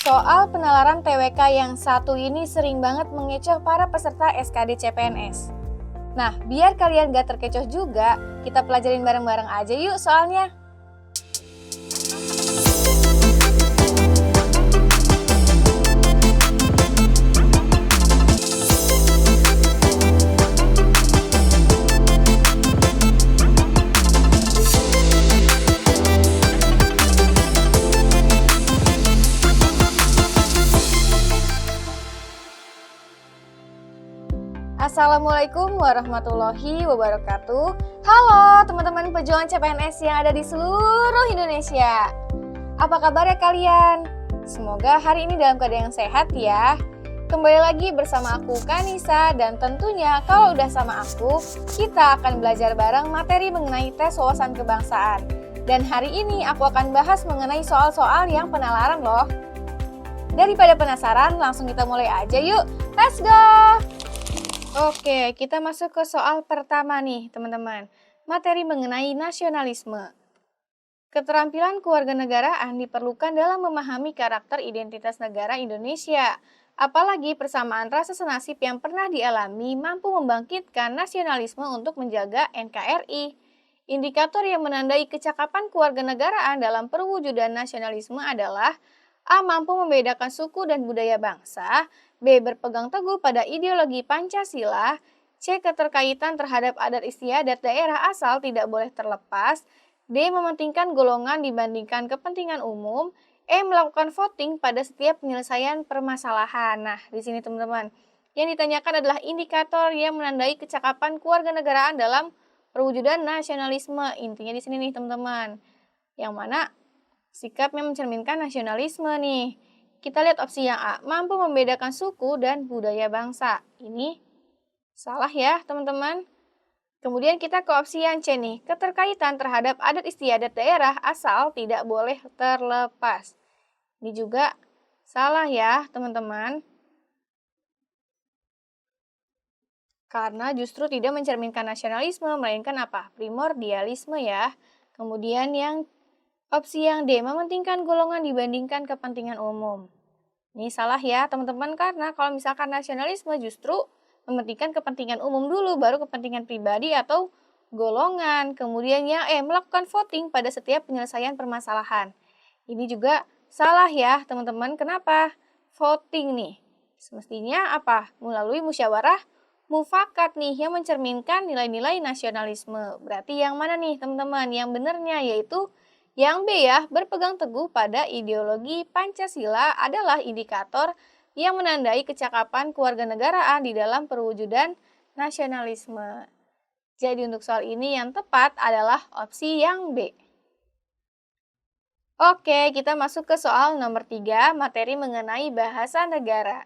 Soal penalaran TWK yang satu ini sering banget mengecoh para peserta SKD CPNS. Nah, biar kalian gak terkecoh juga, kita pelajarin bareng-bareng aja yuk soalnya. Assalamualaikum warahmatullahi wabarakatuh. Halo teman-teman pejuang CPNS yang ada di seluruh Indonesia. Apa kabar ya kalian? Semoga hari ini dalam keadaan yang sehat ya. Kembali lagi bersama aku Kanisa, dan tentunya kalau udah sama aku, kita akan belajar bareng materi mengenai tes wawasan kebangsaan. Dan hari ini aku akan bahas mengenai soal-soal yang penalaran loh. Daripada penasaran, langsung kita mulai aja yuk. Let's go! Oke, kita masuk ke soal pertama nih, teman-teman. Materi mengenai nasionalisme. Keterampilan kewarganegaraan diperlukan dalam memahami karakter identitas negara Indonesia. Apalagi persamaan rasa senasib yang pernah dialami mampu membangkitkan nasionalisme untuk menjaga NKRI. Indikator yang menandai kecakapan kewarganegaraan dalam perwujudan nasionalisme adalah A. Mampu membedakan suku dan budaya bangsa, B. Berpegang teguh pada ideologi Pancasila, C. Keterkaitan terhadap adat istiadat daerah asal tidak boleh terlepas, D. Mementingkan golongan dibandingkan kepentingan umum, E. Melakukan voting pada setiap penyelesaian permasalahan. Nah, di sini teman-teman, yang ditanyakan adalah indikator yang menandai kecakapan kewarganegaraan dalam perwujudan nasionalisme. Intinya di sini nih teman-teman, yang mana sikap yang mencerminkan nasionalisme nih. Kita lihat opsi yang A, mampu membedakan suku dan budaya bangsa. Ini salah ya teman-teman. Kemudian kita ke opsi yang C nih, keterkaitan terhadap adat istiadat daerah asal tidak boleh terlepas. Ini juga salah ya teman-teman. Karena justru tidak mencerminkan nasionalisme, melainkan apa? Primordialisme ya. Kemudian yang opsi yang D, mementingkan golongan dibandingkan kepentingan umum. Ini salah ya teman-teman, karena kalau misalkan nasionalisme justru mementingkan kepentingan umum dulu, baru kepentingan pribadi atau golongan. Kemudian yang E, melakukan voting pada setiap penyelesaian permasalahan. Ini juga salah ya teman-teman. Kenapa? Voting nih, semestinya apa? Melalui musyawarah mufakat nih, yang mencerminkan nilai-nilai nasionalisme. Berarti yang mana nih teman-teman? Yang benarnya yaitu yang B ya, berpegang teguh pada ideologi Pancasila adalah indikator yang menandai kecakapan kewarganegaraan di dalam perwujudan nasionalisme. Jadi untuk soal ini yang tepat adalah opsi yang B. Oke, kita masuk ke soal nomor 3, materi mengenai bahasa negara.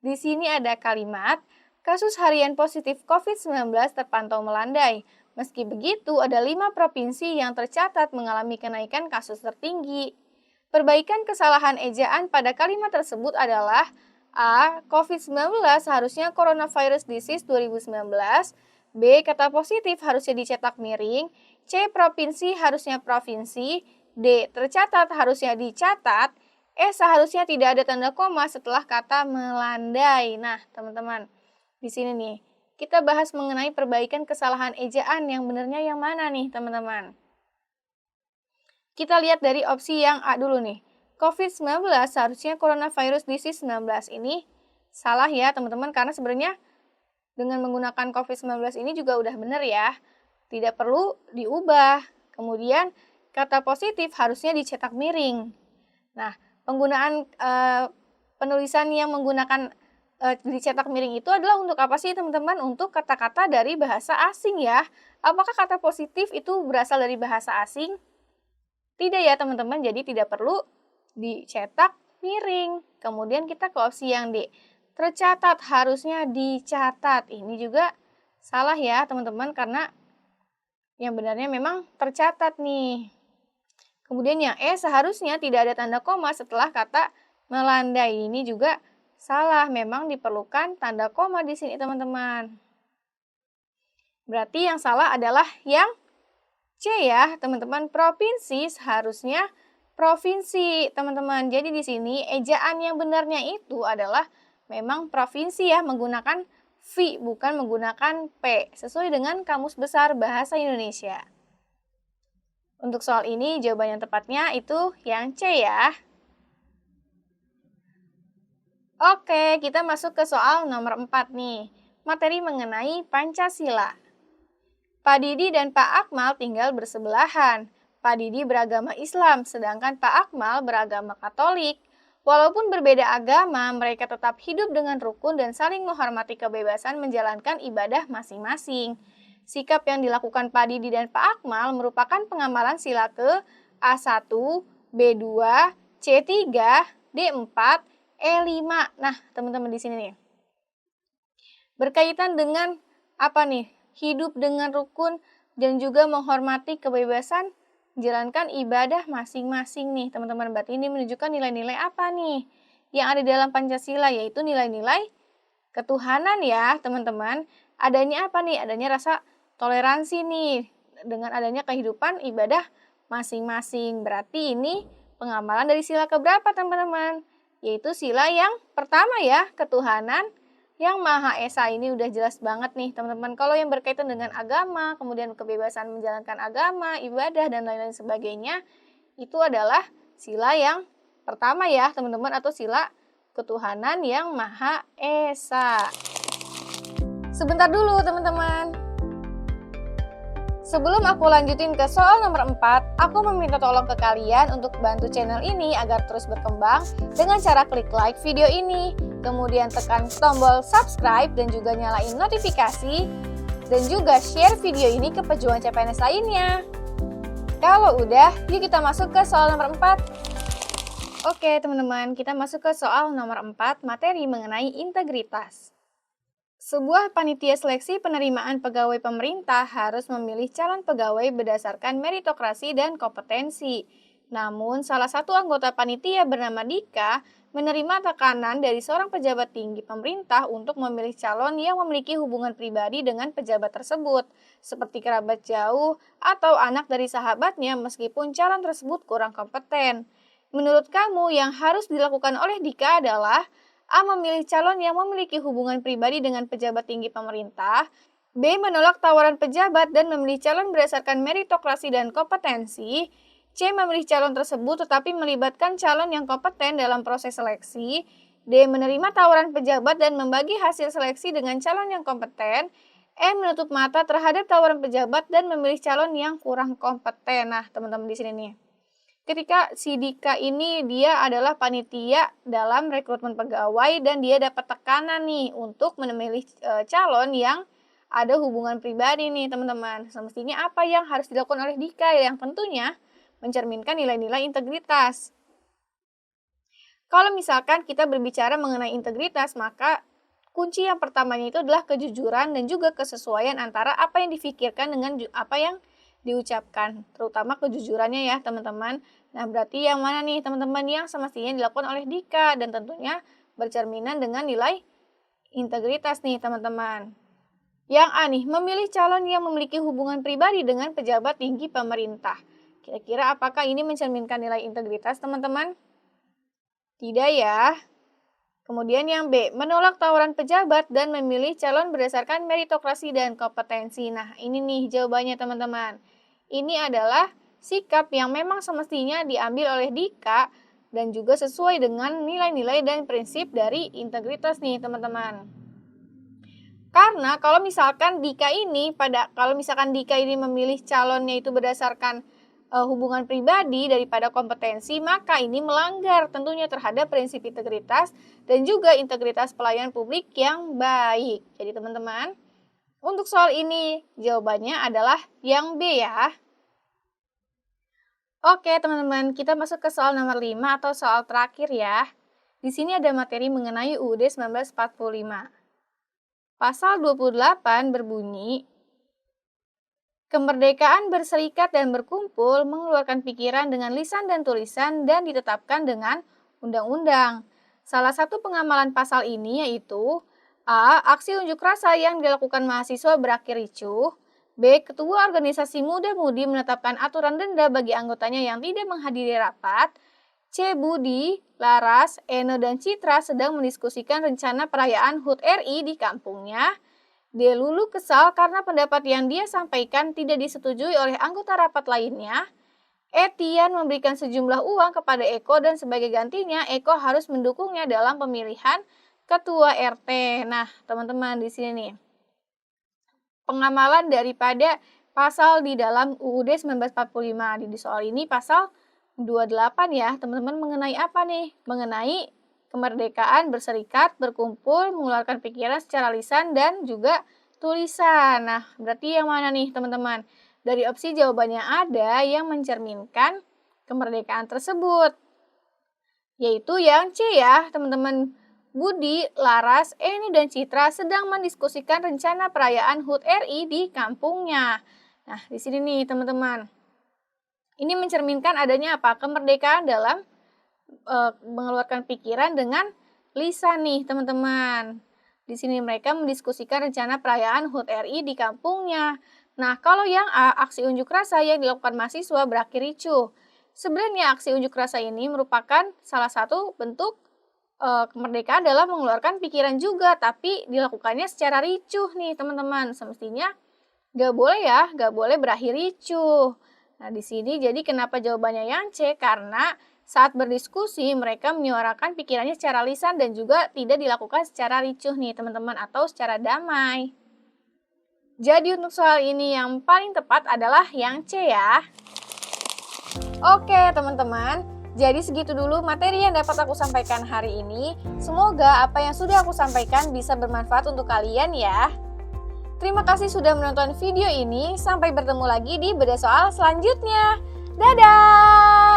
Di sini ada kalimat, kasus harian positif COVID-19 terpantau melandai. Meski begitu, ada 5 provinsi yang tercatat mengalami kenaikan kasus tertinggi. Perbaikan kesalahan ejaan pada kalimat tersebut adalah A. COVID-19 harusnya Coronavirus Disease 2019, B. Kata positif harusnya dicetak miring, C. Provinsi harusnya provinsi, D. Tercatat harusnya dicatat, E. Seharusnya tidak ada tanda koma setelah kata melandai. Nah, teman-teman, di sini nih, kita bahas mengenai perbaikan kesalahan ejaan. Yang benarnya yang mana nih teman-teman? Kita lihat dari opsi yang A dulu nih. COVID-19 seharusnya Coronavirus Disease 19 ini salah ya teman-teman, karena sebenarnya dengan menggunakan COVID-19 ini juga udah benar ya. Tidak perlu diubah. Kemudian kata positif harusnya dicetak miring. Nah, penggunaan penulisan yang menggunakan dicetak miring itu adalah untuk apa sih teman-teman? Untuk kata-kata dari bahasa asing ya. Apakah kata positif itu berasal dari bahasa asing? Tidak ya teman-teman, jadi tidak perlu dicetak miring. Kemudian kita ke opsi yang D, tercatat harusnya dicatat. Ini juga salah ya teman-teman, karena yang benarnya memang tercatat nih. Kemudian yang E, seharusnya tidak ada tanda koma setelah kata melandai. Ini juga salah, memang diperlukan tanda koma di sini teman-teman. Berarti yang salah adalah yang C ya teman-teman, provinsi seharusnya provinsi, teman-teman. Jadi di sini ejaan yang benarnya itu adalah memang provinsi ya, menggunakan V bukan menggunakan P, sesuai dengan Kamus Besar Bahasa Indonesia. Untuk soal ini jawaban yang tepatnya itu yang C ya. Oke, kita masuk ke soal nomor 4 nih. Materi mengenai Pancasila. Pak Didi dan Pak Akmal tinggal bersebelahan. Pak Didi beragama Islam, sedangkan Pak Akmal beragama Katolik. Walaupun berbeda agama, mereka tetap hidup dengan rukun dan saling menghormati kebebasan menjalankan ibadah masing-masing. Sikap yang dilakukan Pak Didi dan Pak Akmal merupakan pengamalan sila ke A1, B2, C3, D4, E5. Nah, teman-teman di sini nih. Berkaitan dengan apa nih? Hidup dengan rukun dan juga menghormati kebebasan menjalankan ibadah masing-masing nih, teman-teman. Berarti ini menunjukkan nilai-nilai apa nih yang ada di dalam Pancasila, yaitu nilai-nilai ketuhanan ya, teman-teman. Adanya apa nih? Adanya rasa toleransi nih dengan adanya kehidupan ibadah masing-masing. Berarti ini pengamalan dari sila keberapa, teman-teman? Yaitu sila yang pertama ya, ketuhanan yang Maha Esa. Ini udah jelas banget nih, teman-teman. Kalau yang berkaitan dengan agama, kemudian kebebasan menjalankan agama, ibadah, dan lain-lain sebagainya, itu adalah sila yang pertama ya, teman-teman, atau sila ketuhanan yang Maha Esa. Sebentar dulu, teman-teman. Sebelum aku lanjutin ke soal nomor 4, aku meminta tolong ke kalian untuk bantu channel ini agar terus berkembang dengan cara klik like video ini, kemudian tekan tombol subscribe dan juga nyalain notifikasi, dan juga share video ini ke pejuang CPNS lainnya. Kalau udah, yuk kita masuk ke soal nomor 4. Oke teman-teman, kita masuk ke soal nomor 4, materi mengenai integritas. Sebuah panitia seleksi penerimaan pegawai pemerintah harus memilih calon pegawai berdasarkan meritokrasi dan kompetensi. Namun, salah satu anggota panitia bernama Dika menerima tekanan dari seorang pejabat tinggi pemerintah untuk memilih calon yang memiliki hubungan pribadi dengan pejabat tersebut, seperti kerabat jauh atau anak dari sahabatnya meskipun calon tersebut kurang kompeten. Menurut kamu, yang harus dilakukan oleh Dika adalah A. Memilih calon yang memiliki hubungan pribadi dengan pejabat tinggi pemerintah. B. Menolak tawaran pejabat dan memilih calon berdasarkan meritokrasi dan kompetensi. C. Memilih calon tersebut tetapi melibatkan calon yang kompeten dalam proses seleksi. D. Menerima tawaran pejabat dan membagi hasil seleksi dengan calon yang kompeten. E. Menutup mata terhadap tawaran pejabat dan memilih calon yang kurang kompeten. Nah, teman-teman di sini nih. Ketika si Dika ini dia adalah panitia dalam rekrutmen pegawai dan dia dapat tekanan nih untuk memilih calon yang ada hubungan pribadi nih teman-teman. Semestinya apa yang harus dilakukan oleh Dika? Yang tentunya mencerminkan nilai-nilai integritas. Kalau misalkan kita berbicara mengenai integritas, maka kunci yang pertamanya itu adalah kejujuran dan juga kesesuaian antara apa yang difikirkan dengan apa yang diucapkan, terutama kejujurannya ya teman-teman. Nah berarti yang mana nih teman-teman yang semestinya dilakukan oleh Dika dan tentunya bercerminan dengan nilai integritas nih teman-teman. Yang A nih, memilih calon yang memiliki hubungan pribadi dengan pejabat tinggi pemerintah. Kira-kira apakah ini mencerminkan nilai integritas teman-teman? Tidak ya. Kemudian yang B, menolak tawaran pejabat dan memilih calon berdasarkan meritokrasi dan kompetensi. Nah ini nih jawabannya teman-teman. Ini adalah sikap yang memang semestinya diambil oleh Dika dan juga sesuai dengan nilai-nilai dan prinsip dari integritas nih teman-teman. Karena kalau misalkan Dika ini memilih calonnya itu berdasarkan hubungan pribadi daripada kompetensi, maka ini melanggar tentunya terhadap prinsip integritas dan juga integritas pelayan publik yang baik. Jadi teman-teman, untuk soal ini jawabannya adalah yang B ya. Oke teman-teman, kita masuk ke soal nomor 5 atau soal terakhir ya. Di sini ada materi mengenai UUD 1945. Pasal 28 berbunyi, kemerdekaan berserikat dan berkumpul, mengeluarkan pikiran dengan lisan dan tulisan dan ditetapkan dengan undang-undang. Salah satu pengamalan pasal ini yaitu A. Aksi unjuk rasa yang dilakukan mahasiswa berakhir ricuh. B. Ketua organisasi muda-mudi menetapkan aturan denda bagi anggotanya yang tidak menghadiri rapat. C. Budi, Laras, Eno, dan Citra sedang mendiskusikan rencana perayaan HUT RI di kampungnya. D. Lulu kesal karena pendapat yang dia sampaikan tidak disetujui oleh anggota rapat lainnya. E. Tian memberikan sejumlah uang kepada Eko dan sebagai gantinya Eko harus mendukungnya dalam pemilihan ketua RT. Nah, teman-teman di sini nih, pengamalan daripada pasal di dalam UUD 1945. Di soal ini pasal 28 ya, teman-teman, mengenai apa nih? Mengenai kemerdekaan berserikat, berkumpul, mengeluarkan pikiran secara lisan dan juga tulisan. Nah, berarti yang mana nih, teman-teman? Dari opsi jawabannya ada yang mencerminkan kemerdekaan tersebut, yaitu yang C ya, teman-teman. Budi, Laras, Eni, dan Citra sedang mendiskusikan rencana perayaan HUT RI di kampungnya. Nah, di sini nih, teman-teman. Ini mencerminkan adanya apa? Kemerdekaan dalam mengeluarkan pikiran dengan lisan nih, teman-teman. Di sini mereka mendiskusikan rencana perayaan HUT RI di kampungnya. Nah, kalau yang A, aksi unjuk rasa yang dilakukan mahasiswa berakhir ricuh. Sebenarnya aksi unjuk rasa ini merupakan salah satu bentuk kemerdekaan dalam mengeluarkan pikiran juga, tapi dilakukannya secara ricuh nih, teman-teman. Semestinya nggak boleh ya, nggak boleh berakhir ricuh. Nah, di sini jadi kenapa jawabannya yang C? Karena saat berdiskusi mereka menyuarakan pikirannya secara lisan dan juga tidak dilakukan secara ricuh nih, teman-teman, atau secara damai. Jadi untuk soal ini yang paling tepat adalah yang C ya. Oke, teman-teman. Jadi segitu dulu materi yang dapat aku sampaikan hari ini. Semoga apa yang sudah aku sampaikan bisa bermanfaat untuk kalian ya. Terima kasih sudah menonton video ini. Sampai bertemu lagi di bedah soal selanjutnya. Dadah!